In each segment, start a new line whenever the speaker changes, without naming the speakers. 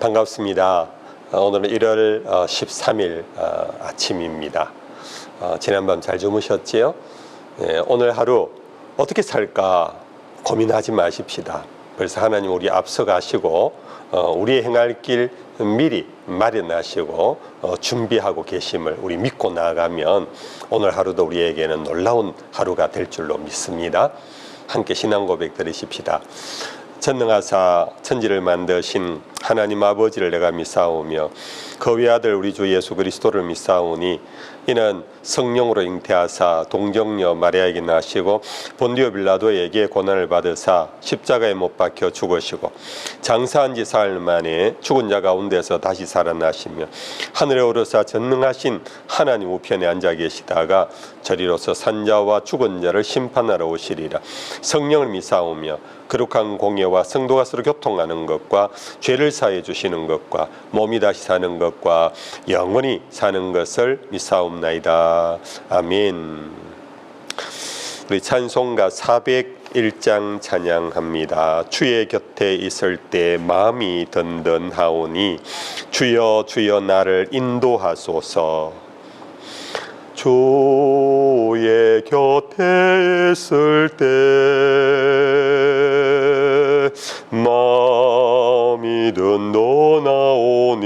반갑습니다. 오늘은 1월 13일 아침입니다. 지난밤 잘 주무셨지요? 오늘 하루 어떻게 살까 고민하지 마십시다. 벌써 하나님 우리 앞서가시고 우리의 행할 길 미리 마련하시고 준비하고 계심을 우리 믿고 나아가면 오늘 하루도 우리에게는 놀라운 하루가 될 줄로 믿습니다. 함께 신앙 고백 드리십시다. 전능하사 천지를 만드신 하나님 아버지를 내가 믿사오며 그 외아들 우리 주 예수 그리스도를 믿사오니 이는 성령으로 잉태하사 동정녀 마리아에게 나시고 본디오 빌라도에게 고난을 받으사 십자가에 못 박혀 죽으시고 장사한 지 사흘 만에 죽은 자 가운데서 다시 살아나시며 하늘에 오르사 전능하신 하나님 우편에 앉아 계시다가 저리로서 산자와 죽은 자를 심판하러 오시리라. 성령을 믿사오며 거룩한 공예와 성도가 서로 교통하는 것과 죄를 사해 주시는 것과 몸이 다시 사는 것과 영원히 사는 것을 믿사옵나이다. 아멘. 우리 찬송가 401장 찬양합니다. 주의 곁에 있을 때 마음이 든든하오니 주여 주여 나를 인도하소서. 주의 곁에 있을 때 마음이 든든하오니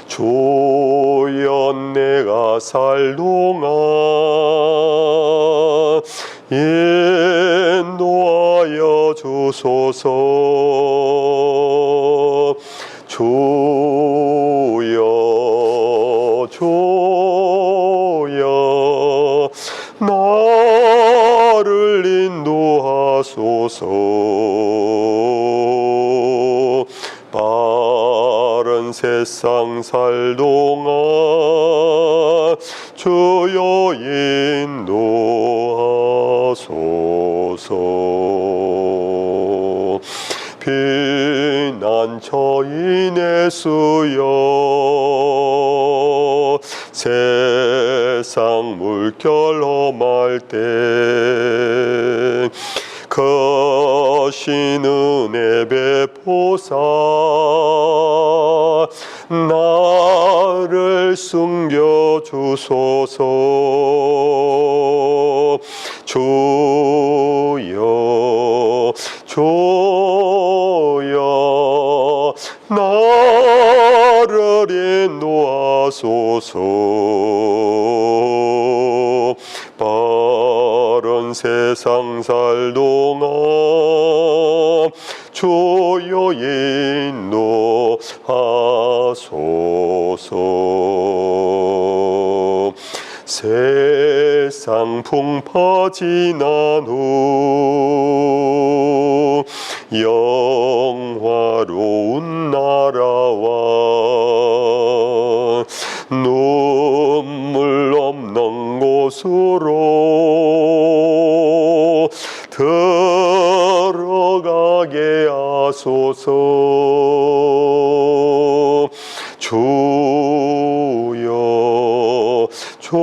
주여 내가 살 동안 인도하여 주소서. 주여 주여 나를 인도하소서. 바른 세상 살 동안 주여 인도하소서. 피난처인의 수여 세상 물결 험할 때 거신 은혜 베푸사 나를 숨겨 주소서. 주여 주여 나를 인도하소서. 바른 세상 살 동안 주여 인도하소서. 세상 풍파 지난 후 영화로운 나라와 눈물 없는 곳으로 들어가게 하소서. 주여 주여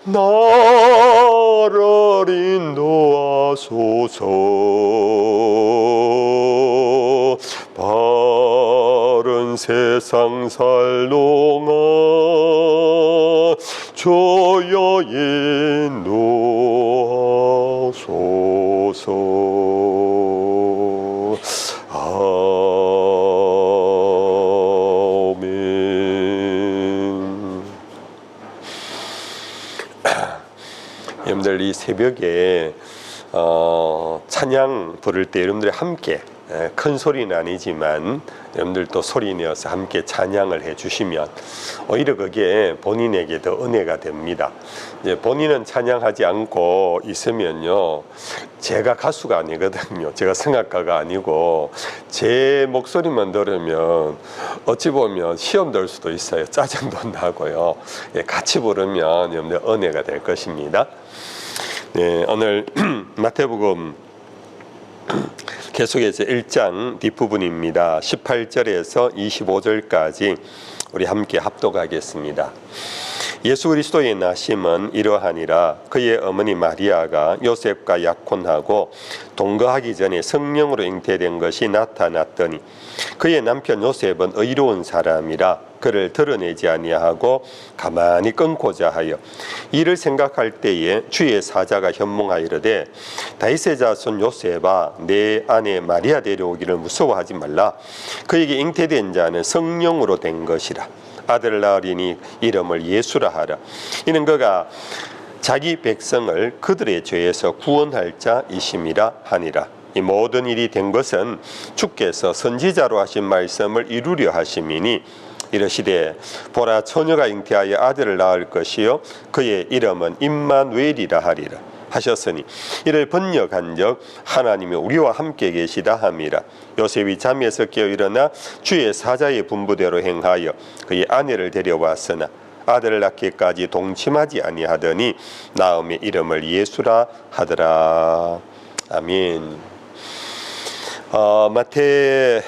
나를 인도하소서. 바른 세상 살 동안 주여 인도하소서. 여러분들 이 새벽에 찬양 부를 때 여러분들이 함께 큰 소리는 아니지만 여러분들 또 소리 내어서 함께 찬양을 해주시면 오히려 그게 본인에게 더 은혜가 됩니다. 이제 본인은 찬양하지 않고 있으면요, 제가 가수가 아니거든요. 제가 성악가가 아니고 제 목소리만 들으면 어찌 보면 시험 될 수도 있어요. 짜증도 나고요. 같이 부르면 여러분들 은혜가 될 것입니다. 네, 오늘 마태복음 계속해서 1장 뒷부분입니다. 18절에서 25절까지 우리 함께 합독하겠습니다. 예수 그리스도의 나심은 이러하니라. 그의 어머니 마리아가 요셉과 약혼하고 동거하기 전에 성령으로 잉태된 것이 나타났더니 그의 남편 요셉은 의로운 사람이라 그를 드러내지 아니하고 가만히 끊고자 하여 이를 생각할 때에 주의 사자가 현몽하이르되 다윗의 자손 요셉아 내 아내 마리아 데려오기를 무서워하지 말라. 그에게 잉태된 자는 성령으로 된 것이라. 아들을 낳으리니 이름을 예수라 하라. 이는 그가 자기 백성을 그들의 죄에서 구원할 자이심이라 하니라. 이 모든 일이 된 것은 주께서 선지자로 하신 말씀을 이루려 하심이니 이르시되 보라 처녀가 잉태하여 아들을 낳을 것이요 그의 이름은 임마누엘이라 하리라 하셨으니 이를 번역한즉 하나님이 우리와 함께 계시다 함이라. 요셉이 잠에서 깨어 일어나 주의 사자의 분부대로 행하여 그의 아내를 데려왔으나 아들을 낳기까지 동침하지 아니하더니 나음의 이름을 예수라 하더라. 아멘. 마태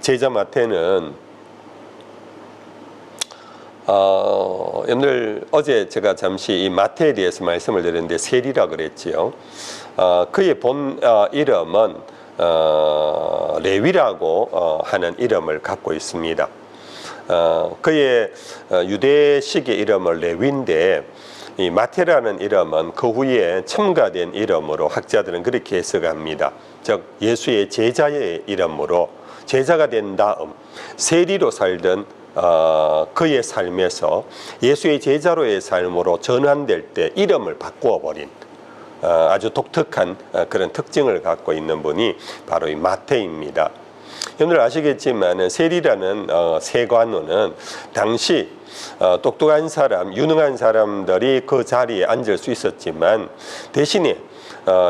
제자 마태는 여러분들 어제 제가 잠시 이 마태에 대해서 말씀을 드렸는데 세리라 그랬지요. 그의 본 이름은 레위라고 하는 이름을 갖고 있습니다. 그의 유대식의 이름은 레위인데 이 마태라는 이름은 그 후에 첨가된 이름으로 학자들은 그렇게 해석합니다. 즉 예수의 제자의 이름으로 제자가 된 다음 세리로 살던 그의 삶에서 예수의 제자로의 삶으로 전환될 때 이름을 바꾸어 버린 아주 독특한 그런 특징을 갖고 있는 분이 바로 이 마태입니다. 여러분들 아시겠지만 세리라는 세관원은 당시 똑똑한 사람, 유능한 사람들이 그 자리에 앉을 수 있었지만 대신에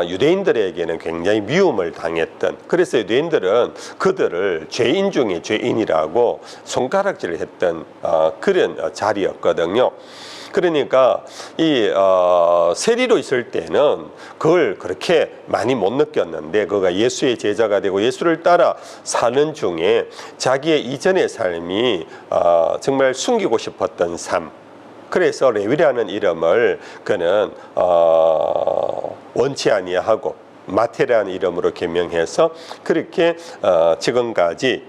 유대인들에게는 굉장히 미움을 당했던, 그래서 유대인들은 그들을 죄인 중에 죄인이라고 손가락질을 했던 그런 자리였거든요. 그러니까 이 세리로 있을 때는 그걸 그렇게 많이 못 느꼈는데 그가 예수의 제자가 되고 예수를 따라 사는 중에 자기의 이전의 삶이 정말 숨기고 싶었던 삶, 그래서 레위라는 이름을 그는 원치 아니하고 마태라는 이름으로 개명해서 그렇게 지금까지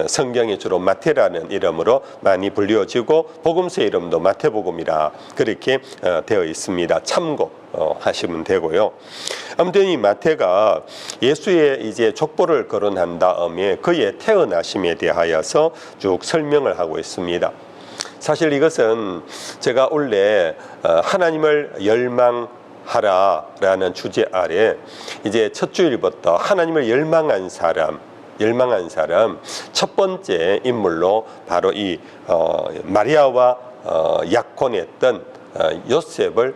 성경에 주로 마태라는 이름으로 많이 불려지고 복음서 이름도 마태복음이라 그렇게 되어 있습니다. 참고하시면 되고요. 아무튼 이 마태가 예수의 이제 족보를 거론한 다음에 그의 태어나심에 대하여서 쭉 설명을 하고 있습니다. 사실 이것은 제가 원래 하나님을 열망하라라는 주제 아래 이제 첫 주일부터 하나님을 열망한 사람 첫 번째 인물로 바로 이 마리아와 약혼했던 요셉을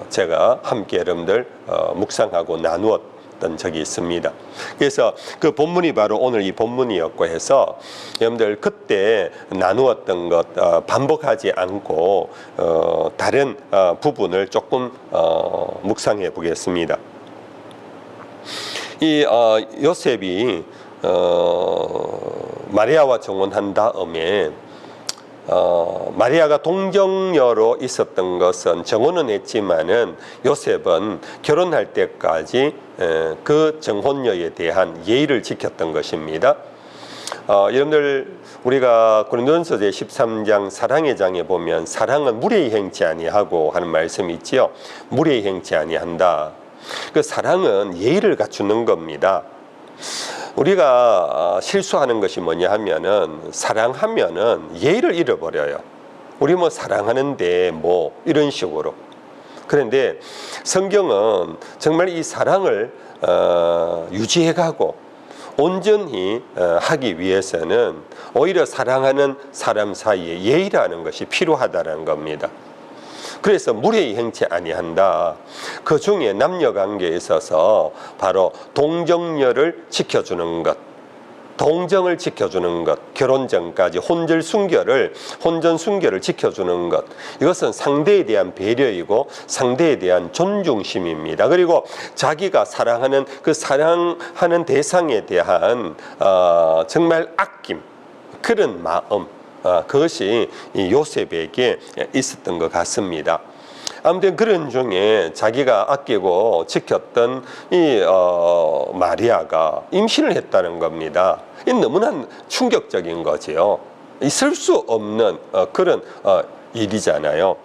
제가 함께 여러분들 묵상하고 나누었던 적이 있습니다. 그래서 그 본문이 바로 오늘 이 본문이었고 해서 여러분들 그때 나누었던 것 반복하지 않고 다른 부분을 조금 묵상해 보겠습니다. 이 요셉이 마리아와 정혼한 다음에 마리아가 동정녀로 있었던 것은 정혼은 했지만은 요셉은 결혼할 때까지 그 정혼녀에 대한 예의를 지켰던 것입니다. 여러분들 우리가 고린도전서 제 13장 사랑의 장에 보면 사랑은 무례히 행치 아니하고 하는 말씀이 있지요. 무례히 행치 아니한다. 그 사랑은 예의를 갖추는 겁니다. 우리가 실수하는 것이 뭐냐 하면은 사랑하면은 예의를 잃어버려요. 우리 뭐 사랑하는데 뭐 이런 식으로. 그런데 성경은 정말 이 사랑을 유지해가고 온전히 하기 위해서는 오히려 사랑하는 사람 사이에 예의라는 것이 필요하다는 겁니다. 그래서 무례히 행치 아니한다. 그 중에 남녀관계에 있어서 바로 동정녀를 지켜주는 것, 동정을 지켜주는 것, 결혼 전까지 혼전 순결을 지켜주는 것, 이것은 상대에 대한 배려이고 상대에 대한 존중심입니다. 그리고 자기가 사랑하는 그 사랑하는 대상에 대한 정말 아낌, 그런 마음, 그것이 이 요셉에게 있었던 것 같습니다. 아무튼 그런 중에 자기가 아끼고 지켰던 이 마리아가 임신을 했다는 겁니다. 이 너무나 충격적인 거지요. 있을 수 없는 그런 일이잖아요.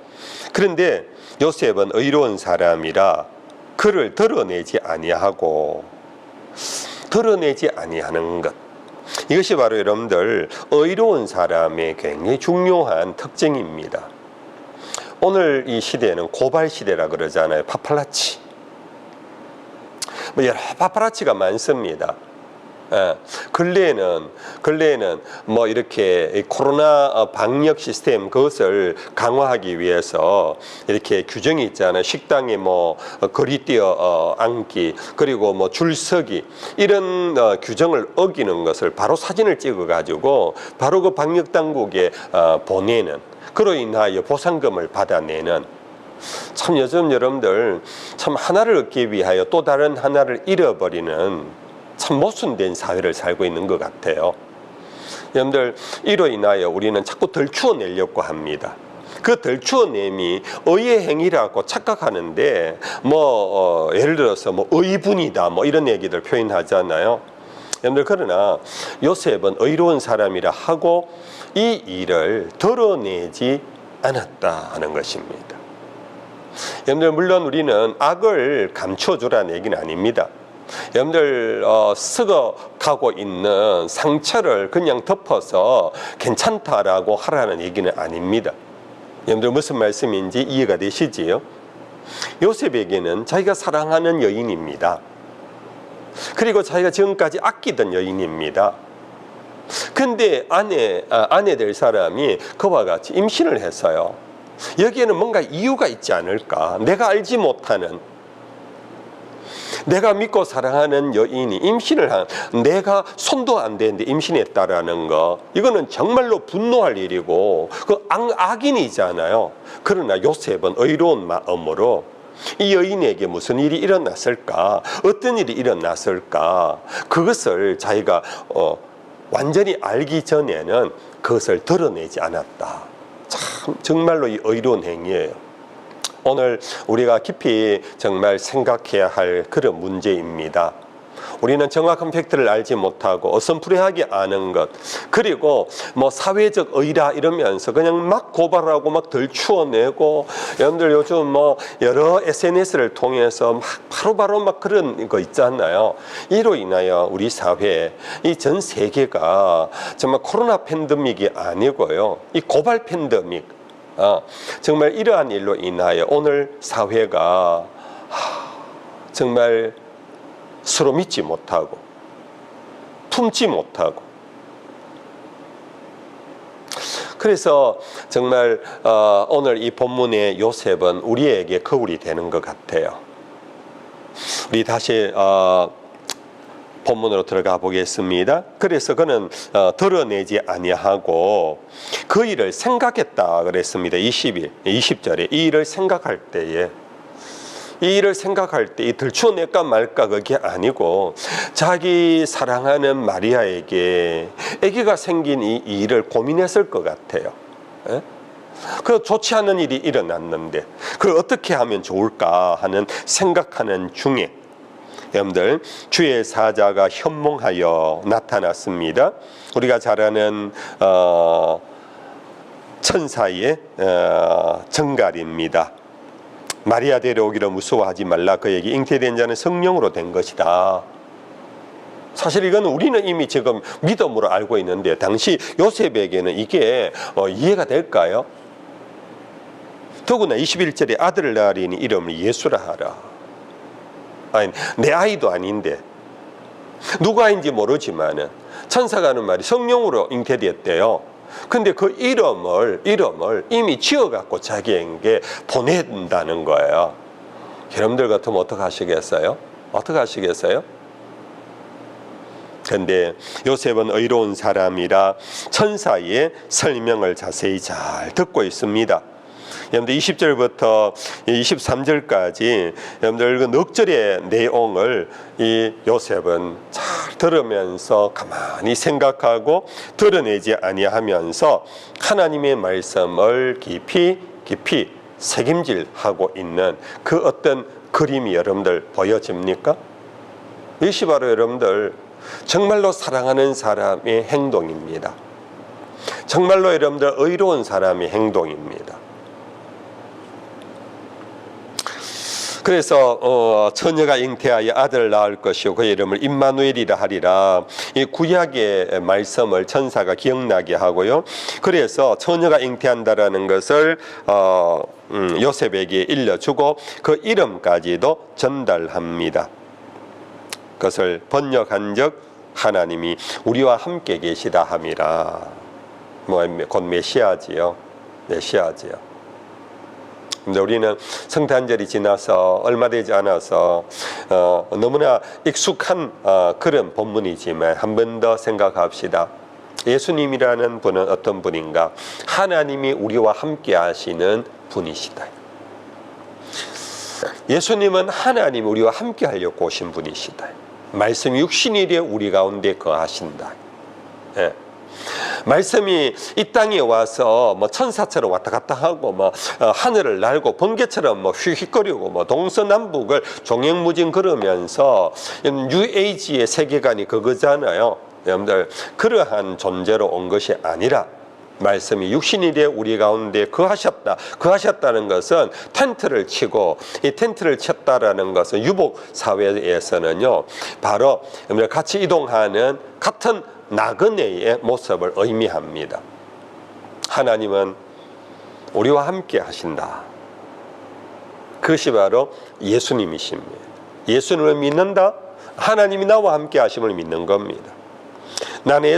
그런데 요셉은 의로운 사람이라 그를 드러내지 아니하는 것. 이것이 바로 여러분들 의로운 사람의 굉장히 중요한 특징입니다. 오늘 이 시대는 고발 시대라 그러잖아요. 파팔라치. 여러 파팔라치가 많습니다. 근래에는 뭐 이렇게 코로나 방역 시스템 그것을 강화하기 위해서 이렇게 규정이 있잖아요. 식당에 뭐 거리 뛰어 앉기, 그리고 뭐 줄서기, 이런 규정을 어기는 것을 바로 사진을 찍어 가지고 바로 그 방역 당국에 보내는, 그로 인하여 보상금을 받아내는, 참 요즘 여러분들 참 하나를 얻기 위하여 또 다른 하나를 잃어버리는 참 모순된 사회를 살고 있는 것 같아요. 여러분들, 이로 인하여 우리는 자꾸 덜 추어내려고 합니다. 그 덜 추어냄이 의의 행위라고 착각하는데 예를 들어서 의분이다 이런 얘기들 표현하잖아요. 여러분들, 그러나 요셉은 의로운 사람이라 하고 이 일을 드러내지 않았다는 것입니다. 여러분들, 물론 우리는 악을 감춰주라는 얘기는 아닙니다. 여러분들 썩어가고 있는 상처를 그냥 덮어서 괜찮다라고 하라는 얘기는 아닙니다. 여러분들 무슨 말씀인지 이해가 되시지요? 요셉에게는 자기가 사랑하는 여인입니다. 그리고 자기가 지금까지 아끼던 여인입니다. 근데 아내 될 사람이 그와 같이 임신을 했어요. 여기에는 뭔가 이유가 있지 않을까? 내가 알지 못하는, 내가 믿고 사랑하는 여인이 내가 손도 안 대는데 임신했다라는 거, 이거는 정말로 분노할 일이고 그 악인이잖아요. 그러나 요셉은 의로운 마음으로 이 여인에게 무슨 일이 일어났을까, 어떤 일이 일어났을까, 그것을 자기가 완전히 알기 전에는 그것을 드러내지 않았다. 참 정말로 이 의로운 행위예요. 오늘 우리가 깊이 정말 생각해야 할 그런 문제입니다. 우리는 정확한 팩트를 알지 못하고 어슴푸레하게 아는 것, 그리고 사회적 의라 이러면서 그냥 막 고발하고 막 덜 추어내고, 여러분들 요즘 여러 SNS를 통해서 막 바로바로 막 그런 거 있잖아요. 이로 인하여 우리 사회, 이 전 세계가 정말 코로나 팬데믹이 아니고요, 이 고발 팬데믹, 정말 이러한 일로 인하여 오늘 사회가 정말 서로 믿지 못하고 품지 못하고, 그래서 정말 오늘 이 본문의 요셉은 우리에게 거울이 되는 것 같아요. 우리 다시 본문으로 들어가 보겠습니다. 그래서 그는 드러내지 아니하고 그 일을 생각했다 그랬습니다. 20절에 이 일을 생각할 때에, 이 일을 생각할 때 이 들추어낼까 말까 그게 아니고 자기 사랑하는 마리아에게 아기가 생긴 이 일을 고민했을 것 같아요. 그 좋지 않은 일이 일어났는데 그걸 어떻게 하면 좋을까 하는 생각하는 중에, 여러분들, 주의 사자가 현몽하여 나타났습니다. 우리가 잘 아는 천사의 정갈입니다. 마리아 데려오기를 무서워하지 말라. 그에게 잉태된 자는 성령으로 된 것이다. 사실 이건 우리는 이미 지금 믿음으로 알고 있는데 당시 요셉에게는 이게 이해가 될까요? 더구나 21절에 아들을 낳으리니 이름을 예수라 하라. 아니, 내 아이도 아닌데 누구 아이인지 모르지만은 천사가 하는 말이 성령으로 잉태되었대요. 근데 그 이름을 이미 지어갖고 자기에게 보낸다는 거예요. 여러분들 같으면 어떻게 하시겠어요? 어떻게 하시겠어요? 근데 요셉은 의로운 사람이라 천사의 설명을 자세히 잘 듣고 있습니다. 여러분들 20절부터 23절까지 여러분들 그 넉 절의 내용을 이 요셉은 잘 들으면서 가만히 생각하고 드러내지 아니하면서 하나님의 말씀을 깊이 새김질하고 있는 그 어떤 그림이 여러분들 보여집니까? 이것이 바로 여러분들 정말로 사랑하는 사람의 행동입니다. 정말로 여러분들 의로운 사람의 행동입니다. 그래서 처녀가 잉태하여 아들을 낳을 것이요 그 이름을 임마누엘이라 하리라. 이 구약의 말씀을 천사가 기억나게 하고요. 그래서 처녀가 잉태한다라는 것을 요셉에게 일러주고 그 이름까지도 전달합니다. 그것을 번역한 적 하나님이 우리와 함께 계시다 함이라. 곧 메시아지요. 메시아지요. 근데 우리는 성탄절이 지나서 얼마 되지 않아서 너무나 익숙한 그런 본문이지만 한 번 더 생각합시다. 예수님이라는 분은 어떤 분인가? 하나님이 우리와 함께 하시는 분이시다. 예수님은 하나님이 우리와 함께 하려고 오신 분이시다. 말씀이 육신이 되어 우리 가운데 거하신다. 예. 말씀이 이 땅에 와서 뭐 천사처럼 왔다 갔다 하고 하늘을 날고 번개처럼 휙휙거리고 동서남북을 종횡무진 걸으면서 뉴에이지의 세계관이 그거잖아요. 여러분들 그러한 존재로 온 것이 아니라 말씀이 육신이 되어 우리 가운데 거하셨다는 것은 텐트를 치고 이 텐트를 쳤다라는 것은 유복 사회에서는요 바로 같이 이동하는 같은 나그네의 모습을 의미합니다. 하나님은 우리와 함께 하신다. 그것이 바로 예수님이십니다. 예수님을 믿는다? 하나님이 나와 함께 하심을 믿는 겁니다. 나는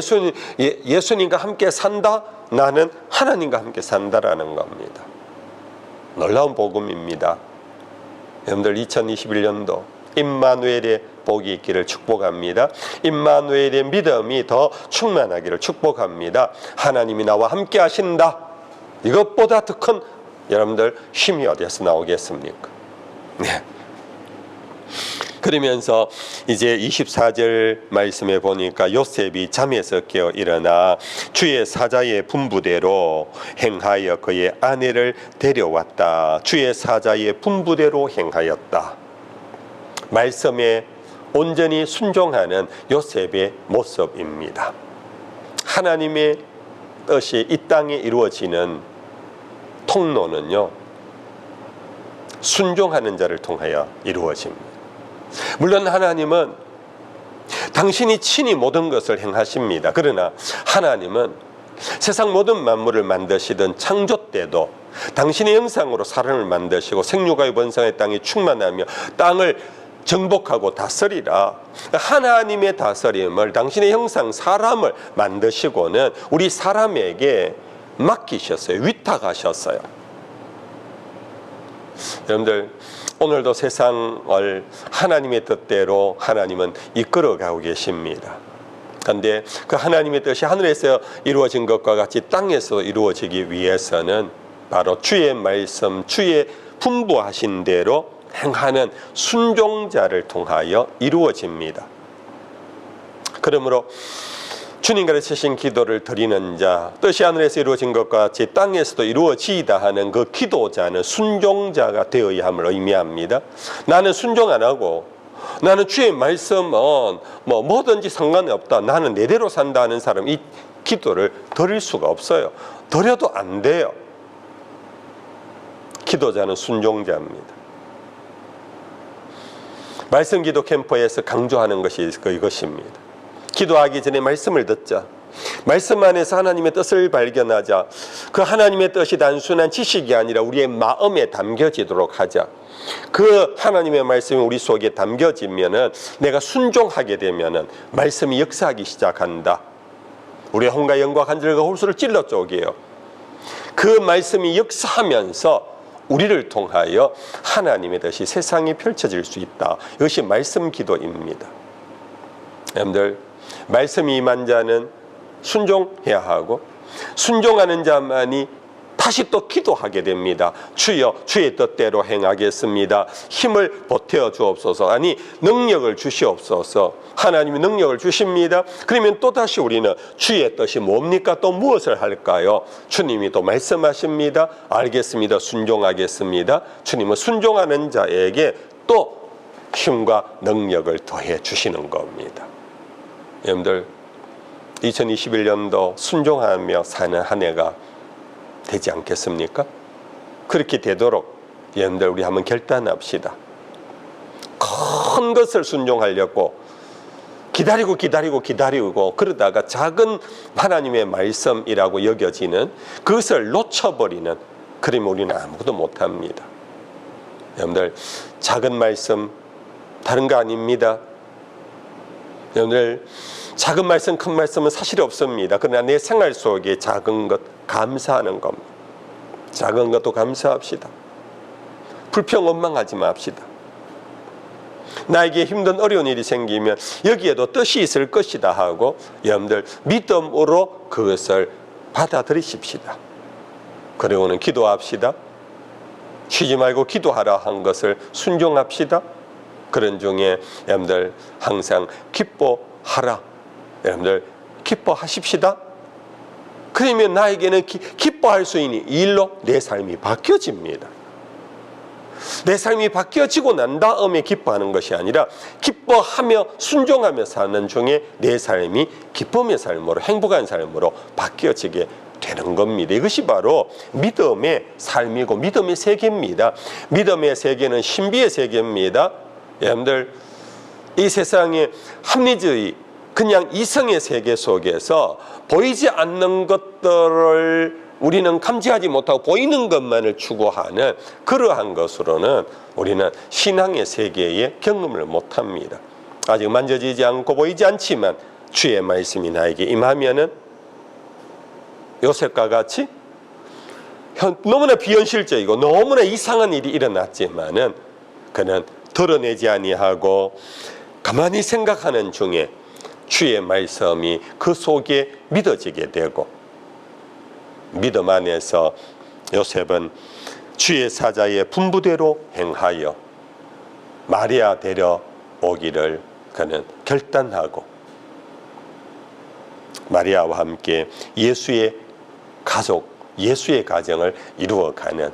예수님과 함께 산다? 나는 하나님과 함께 산다라는 겁니다. 놀라운 복음입니다. 여러분들 2021년도 임마누엘의 복이 있기를 축복합니다. 임마누엘의 믿음이 더 충만하기를 축복합니다. 하나님이 나와 함께 하신다. 이것보다 더 큰 여러분들 힘이 어디에서 나오겠습니까? 네. 그러면서 이제 24절 말씀에 보니까 요셉이 잠에서 깨어 일어나 주의 사자의 분부대로 행하여 그의 아내를 데려왔다. 주의 사자의 분부대로 행하였다. 말씀에 온전히 순종하는 요셉의 모습입니다. 하나님의 뜻이 이 땅에 이루어지는 통로는요, 순종하는 자를 통하여 이루어집니다. 물론 하나님은 당신이 친히 모든 것을 행하십니다. 그러나 하나님은 세상 모든 만물을 만드시던 창조 때도 당신의 형상으로 사람을 만드시고 생육하여 번성의 땅이 충만하며 땅을 정복하고 다스리라. 하나님의 다스림을 당신의 형상 사람을 만드시고는 우리 사람에게 맡기셨어요. 위탁하셨어요. 여러분들 오늘도 세상을 하나님의 뜻대로 하나님은 이끌어가고 계십니다. 그런데 그 하나님의 뜻이 하늘에서 이루어진 것과 같이 땅에서 이루어지기 위해서는 바로 주의 말씀, 주의 분부하신 대로 행하는 순종자를 통하여 이루어집니다. 그러므로 주님 가르치신 기도를 드리는 자, 뜻이 하늘에서 이루어진 것과 같이 땅에서도 이루어지이다 하는 그 기도자는 순종자가 되어야 함을 의미합니다. 나는 순종 안 하고 나는 주의 말씀은 뭐든지 상관이 없다, 나는 내대로 산다 하는 사람, 이 기도를 드릴 수가 없어요. 드려도 안 돼요. 기도자는 순종자입니다. 말씀 기도 캠프에서 강조하는 것이 이것입니다. 기도하기 전에 말씀을 듣자. 말씀 안에서 하나님의 뜻을 발견하자. 그 하나님의 뜻이 단순한 지식이 아니라 우리의 마음에 담겨지도록 하자. 그 하나님의 말씀이 우리 속에 담겨지면은, 내가 순종하게 되면은 말씀이 역사하기 시작한다. 우리의 혼과 영과 간절과 홀수를 찔러 쪼개요. 그 말씀이 역사하면서 우리를 통하여 하나님의 뜻이 세상에 펼쳐질 수 있다. 이것이 말씀 기도입니다. 여러분들, 말씀이 임한 자는 순종해야 하고, 순종하는 자만이 다시 또 기도하게 됩니다. 주여, 주의 뜻대로 행하겠습니다. 힘을 보태어 주옵소서. 아니, 능력을 주시옵소서. 하나님이 능력을 주십니다. 그러면 또다시 우리는 주의 뜻이 뭡니까? 또 무엇을 할까요? 주님이 또 말씀하십니다. 알겠습니다. 순종하겠습니다. 주님은 순종하는 자에게 또 힘과 능력을 더해 주시는 겁니다. 여러분들, 2021년도 순종하며 사는 한 해가 되지 않겠습니까? 그렇게 되도록 여러분들 우리 한번 결단합시다. 큰 것을 순종하려고 기다리고 그러다가 작은 하나님의 말씀이라고 여겨지는 그것을 놓쳐버리는, 그러면 우리는 아무것도 못합니다. 여러분들, 작은 말씀 다른 거 아닙니다. 여러분들, 작은 말씀 큰 말씀은 사실 없습니다. 그러나 내 생활 속에 작은 것 감사하는 겁니다. 작은 것도 감사합시다. 불평 원망하지 맙시다. 나에게 힘든 어려운 일이 생기면 여기에도 뜻이 있을 것이다 하고 여러분들 믿음으로 그것을 받아들이십시다. 그리고는 기도합시다. 쉬지 말고 기도하라 한 것을 순종합시다. 그런 중에 여러분들 항상 기뻐하라. 여러분들 기뻐하십시다. 그러면 나에게는 기뻐할 수 있는 일로 내 삶이 바뀌어집니다. 내 삶이 바뀌어지고 난 다음에 기뻐하는 것이 아니라 기뻐하며 순종하며 사는 중에 내 삶이 기쁨의 삶으로, 행복한 삶으로 바뀌어지게 되는 겁니다. 이것이 바로 믿음의 삶이고 믿음의 세계입니다. 믿음의 세계는 신비의 세계입니다. 여러분들, 이 세상의 합리주의, 그냥 이성의 세계 속에서 보이지 않는 것들을 우리는 감지하지 못하고 보이는 것만을 추구하는 그러한 것으로는 우리는 신앙의 세계에 경험을 못합니다. 아직 만져지지 않고 보이지 않지만 주의 말씀이 나에게 임하면은 요셉과 같이 너무나 비현실적이고 너무나 이상한 일이 일어났지만은 그는 드러내지 아니하고 가만히 생각하는 중에 주의 말씀이 그 속에 믿어지게 되고, 믿음 안에서 요셉은 주의 사자의 분부대로 행하여 마리아 데려오기를 그는 결단하고 마리아와 함께 예수의 가족, 예수의 가정을 이루어가는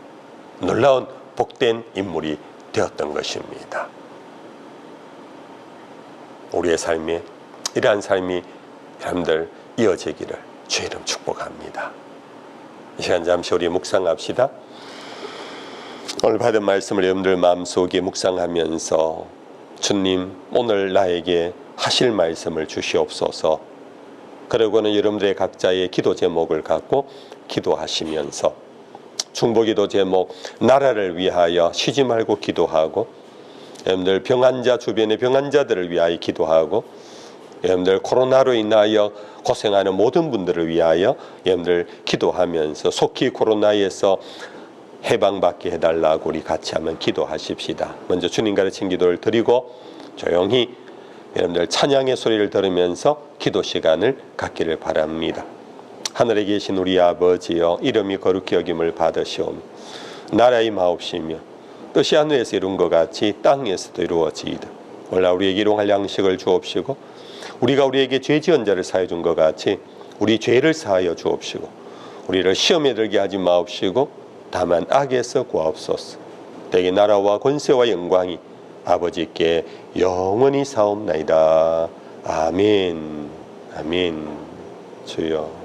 놀라운 복된 인물이 되었던 것입니다. 우리의 삶에 이러한 삶이 여러분들 이어지기를 주의 이름 축복합니다. 이 시간 잠시 우리 묵상합시다. 오늘 받은 말씀을 여러분들 마음속에 묵상하면서 주님, 오늘 나에게 하실 말씀을 주시옵소서. 그리고는 여러분들의 각자의 기도 제목을 갖고 기도하시면서 중보기도 제목, 나라를 위하여 쉬지 말고 기도하고, 여러분들 병환자, 주변의 병환자들을 위하여 기도하고, 여러분들 코로나로 인하여 고생하는 모든 분들을 위하여 여러분들 기도하면서 속히 코로나에서 해방받게 해달라고 우리 같이 한번 기도하십시다. 먼저 주님 가르친 기도를 드리고 조용히 여러분들 찬양의 소리를 들으면서 기도 시간을 갖기를 바랍니다. 하늘에 계신 우리 아버지여, 이름이 거룩히 여김을 받으시오며 나라의 마옵시며 뜻이 하늘에서 이룬 것 같이 땅에서도 이루어지이다. 오늘 우리에게 일용할 양식을 주옵시고 우리가 우리에게 죄 지은 자를 사하여 준 것 같이 우리 죄를 사하여 주옵시고 우리를 시험에 들게 하지 마옵시고 다만 악에서 구하옵소서. 대개 나라와 권세와 영광이 아버지께 영원히 사옵나이다. 아멘. 아멘. 주여.